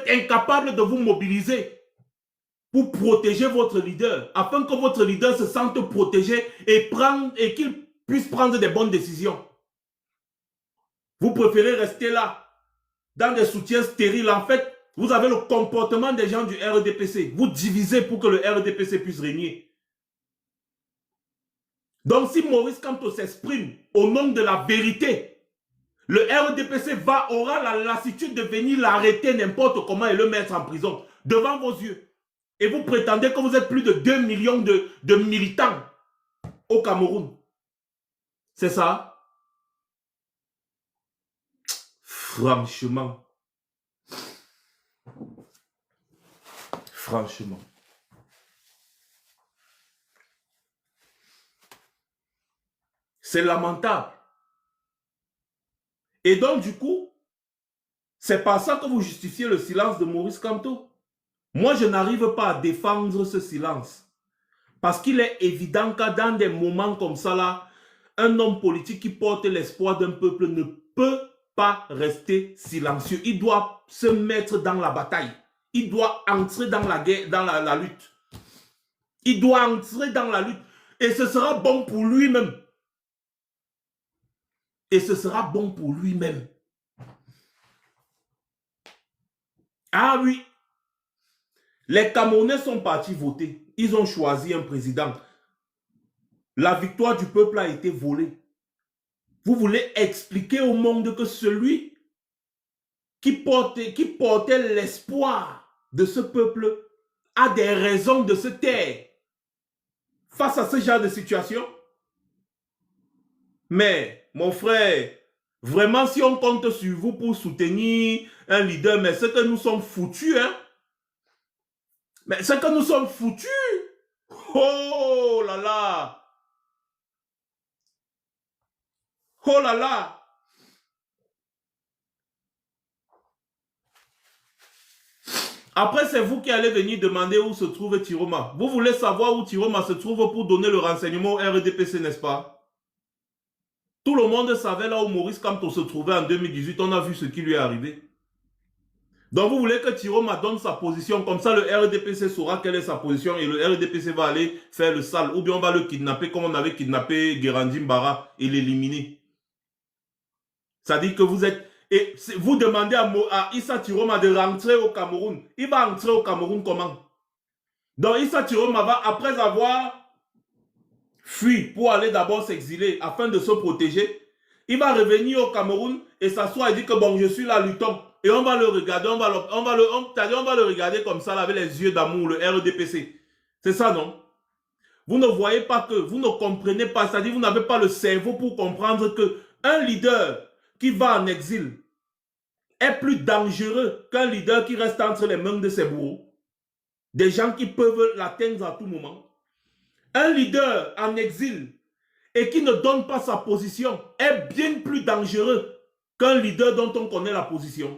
êtes incapable de vous mobiliser pour protéger votre leader, afin que votre leader se sente protégé et qu'il puisse prendre des bonnes décisions. Vous préférez rester là, dans des soutiens stériles. En fait, vous avez le comportement des gens du RDPC. Vous divisez pour que le RDPC puisse régner. Donc, si Maurice Kamto s'exprime au nom de la vérité, le RDPC aura la lassitude de venir l'arrêter n'importe comment et le mettre en prison devant vos yeux. Et vous prétendez que vous êtes plus de 2 millions de militants au Cameroun. C'est ça? Franchement. Franchement. C'est lamentable. Et donc, du coup, c'est par ça que vous justifiez le silence de Maurice Kamto. Moi, je n'arrive pas à défendre ce silence. Parce qu'il est évident que dans des moments comme ça, là, un homme politique qui porte l'espoir d'un peuple ne peut pas rester silencieux. Il doit se mettre dans la bataille. Il doit entrer dans la guerre, dans la lutte. Il doit entrer dans la lutte. Et ce sera bon pour lui-même. Et ce sera bon pour lui-même. Ah oui. Les Camerounais sont partis voter. Ils ont choisi un président. La victoire du peuple a été volée. Vous voulez expliquer au monde que celui qui portait l'espoir de ce peuple a des raisons de se taire face à ce genre de situation? Mais, mon frère, vraiment, si on compte sur vous pour soutenir un leader, mais c'est que nous sommes foutus, hein? Mais c'est que nous sommes foutus! Oh là là! Oh là là! Après, c'est vous qui allez venir demander où se trouve Tiroma. Vous voulez savoir où Tiroma se trouve pour donner le renseignement au RDPC, n'est-ce pas? Tout le monde savait là où Maurice Kamto se trouvait en 2018. On a vu ce qui lui est arrivé. Donc vous voulez que Tiroma donne sa position, comme ça le RDPC saura quelle est sa position et le RDPC va aller faire le sale. Ou bien on va le kidnapper comme on avait kidnappé Guérandi Mbara et l'éliminer. Ça dit que vous êtes... Et vous demandez à Issa Tiroma de rentrer au Cameroun. Il va rentrer au Cameroun comment? Donc Issa Tiroma va, après avoir fui pour aller d'abord s'exiler afin de se protéger, il va revenir au Cameroun et s'asseoir et dire que bon, je suis là, luttons. Et on va le regarder, on va le regarder comme ça, là, avec les yeux d'amour, le RDPC. C'est ça, non? Vous ne voyez pas que, vous ne comprenez pas, c'est-à-dire vous n'avez pas le cerveau pour comprendre que un leader qui va en exil est plus dangereux qu'un leader qui reste entre les mains de ses bourreaux. Des gens qui peuvent l'atteindre à tout moment. Un leader en exil et qui ne donne pas sa position est bien plus dangereux qu'un leader dont on connaît la position.